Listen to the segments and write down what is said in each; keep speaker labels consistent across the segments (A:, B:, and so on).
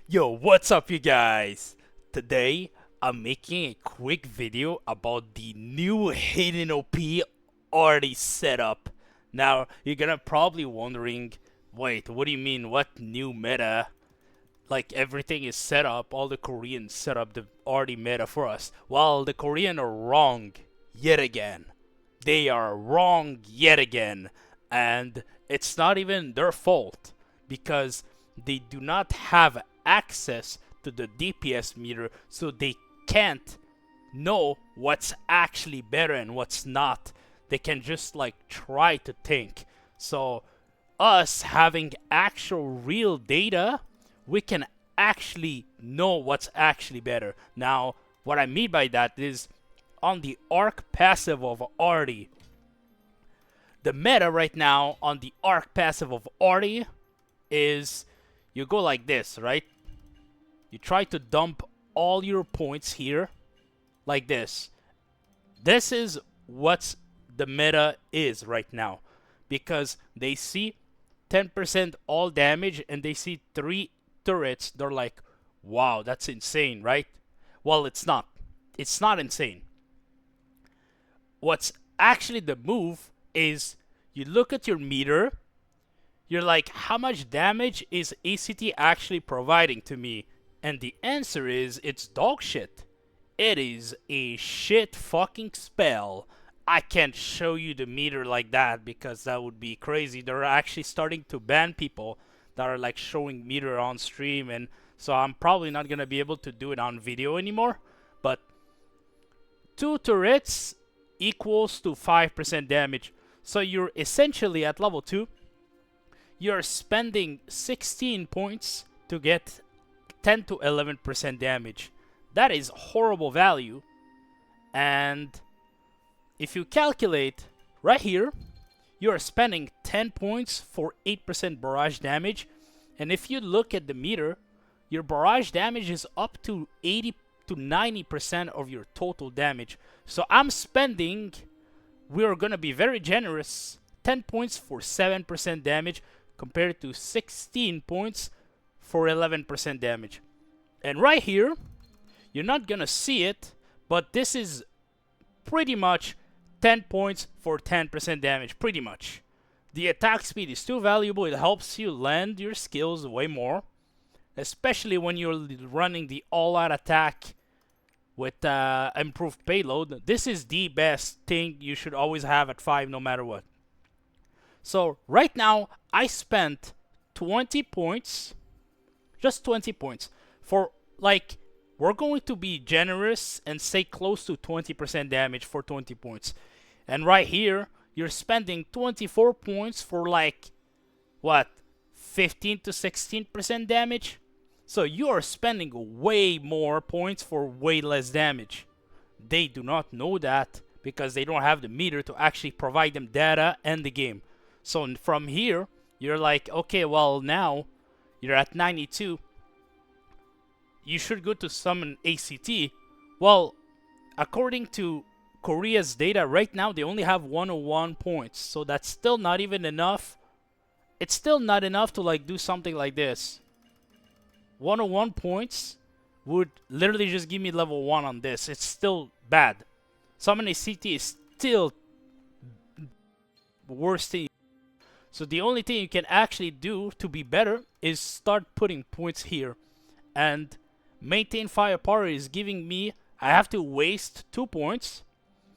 A: Yo, what's up you guys? Today, I'm making a quick video about the new hidden OP already set up. Now, you're gonna probably wondering, wait, what do you mean, what new meta? Like everything is set up, all the Koreans set up the already meta for us. Well, the Korean are wrong yet again. They are wrong yet again. And it's not even their fault because they do not have access to the DPS meter, so they can't know what's actually better and what's not. They can just like try to think. So us having actual real data, we can actually know what's actually better. Now, what I mean by that is on the Ark passive of Artie. The meta right now on the Ark passive of Artie is you go like this, right? You try to dump all your points here like this. This is what the meta is right now because they see 10% all damage and they see 3 turrets. They're like, wow, that's insane, right? Well, it's not. It's not insane. What's actually the move is you look at your meter, you're like, how much damage is ACT actually providing to me? And the answer is, it's dog shit. It is a shit fucking spell. I can't show you the meter like that because that would be crazy. They're actually starting to ban people that are like showing meter on stream, and so I'm probably not gonna be able to do it on video anymore. But 2 turrets equals to 5% damage. So you're essentially at level 2. You're spending 16 points to get 10 to 11% damage. That is horrible value. And if you calculate right here, you are spending 10 points for 8% barrage damage. And if you look at the meter, your barrage damage is up to 80 to 90% of your total damage. So I'm spending, we're gonna be very generous, 10 points for 7% damage compared to 16 points for 11% damage. And right here, you're not gonna see it, but this is pretty much 10 points for 10% damage, pretty much. The attack speed is too valuable. It helps you land your skills way more, especially when you're running the all-out attack with improved payload. This is the best thing you should always have at 5 no matter what. So right now, I spent 20 points, just 20 points, for like, we're going to be generous and say close to 20% damage for 20 points. And right here, you're spending 24 points for like, what, 15 to 16% damage? So you are spending way more points for way less damage. They do not know that because they don't have the meter to actually provide them data and the game. So from here, you're like, okay, well now you're at 92. You should go to summon ACT. Well, according to Korea's data right now, they only have 101 points. So that's still not even enough. It's still not enough to like do something like this. 101 points would literally just give me level 1 on this. It's still bad. Summon ACT is still worse thing. So the only thing you can actually do to be better is start putting points here. And maintain firepower is giving me, I have to waste 2 points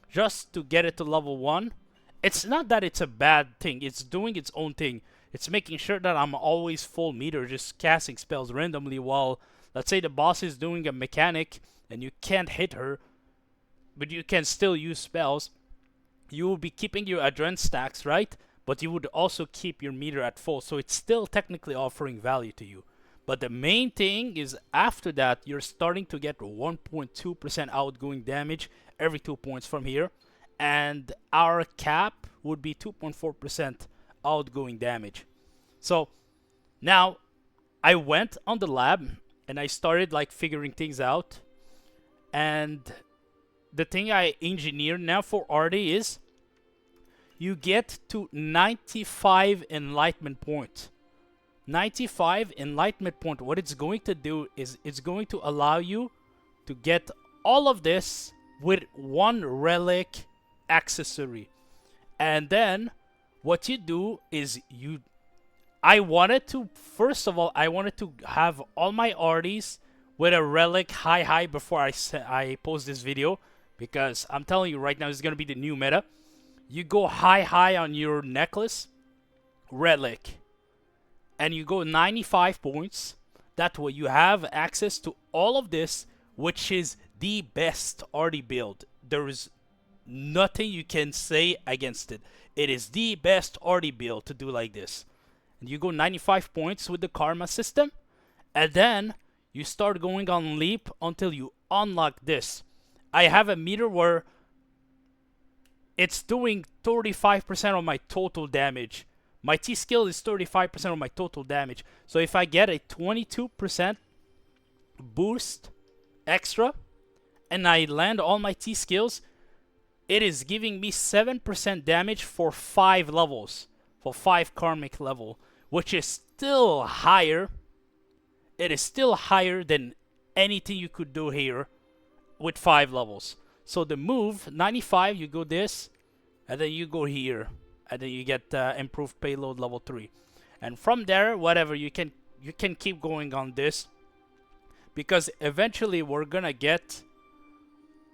A: just to get it to level 1. It's not that it's a bad thing. It's doing its own thing. It's making sure that I'm always full meter, just casting spells randomly while, let's say the boss is doing a mechanic and you can't hit her, but you can still use spells. You will be keeping your adrenaline stacks, right? But you would also keep your meter at full, so it's still technically offering value to you. But the main thing is after that, you're starting to get 1.2% outgoing damage every 2 points from here. And our cap would be 2.4% outgoing damage. So now I went on the lab and I started like figuring things out. And the thing I engineered now for Artie is you get to 95 enlightenment points. 95 enlightenment point, what it's going to do is it's going to allow you to get all of this with one relic accessory. And then what you do is I wanted to, first of all, I wanted to have all my arties with a relic high before I post this video, because I'm telling you right now, it's going to be the new meta. You go high on your necklace, relic, and you go 95 points. That way you have access to all of this, which is the best arty build. There is nothing you can say against it. It is the best arty build to do like this. And you go 95 points with the karma system, and then you start going on leap until you unlock this. I have a meter where it's doing 35% of my total damage. My T skill is 35% of my total damage. So if I get a 22% boost extra and I land all my T skills, it is giving me 7% damage for 5 levels, for 5 karmic level, which is still higher. It is still higher than anything you could do here with 5 levels. So the move, 95, you go this, and then you go here, and then you get improved payload level 3. And from there, whatever, you can keep going on this, because eventually we're gonna get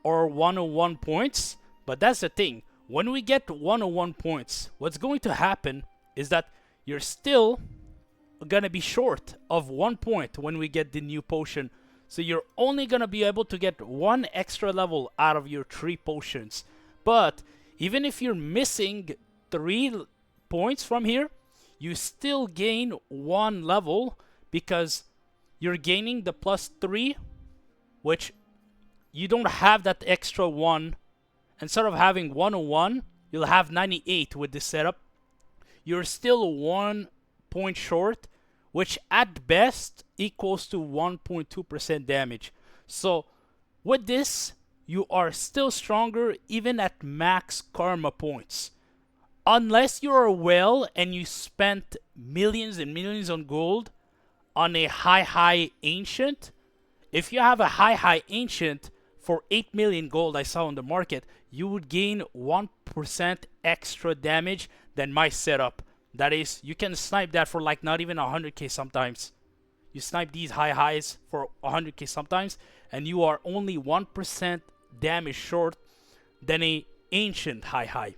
A: our 101 points. But that's the thing, when we get 101 points, what's going to happen is that you're still gonna be short of 1 point when we get the new potion. So you're only gonna be able to get 1 extra level out of your 3 potions. But even if you're missing 3 points from here, you still gain 1 level, because you're gaining the +3, which you don't have that extra 1. Instead of having 101, you'll have 98 with this setup. You're still 1 point short, which at best equals to 1.2% damage. So with this, you are still stronger even at max karma points. Unless you're a whale and you spent millions and millions on gold on a high ancient. If you have a high ancient for 8 million gold I saw on the market, you would gain 1% extra damage than my setup. That is, you can snipe that for like not even 100k sometimes. You snipe these highs for 100k sometimes, and you are only 1% damage short than a ancient high.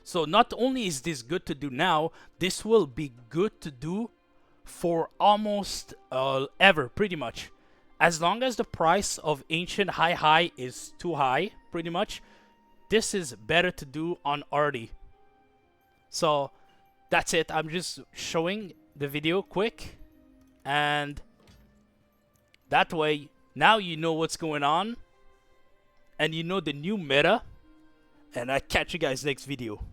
A: So not only is this good to do now, this will be good to do for almost ever, pretty much. As long as the price of ancient high is too high, pretty much, this is better to do on arty. So that's it. I'm just showing the video quick, and that way now you know what's going on and you know the new meta, and I catch you guys next video.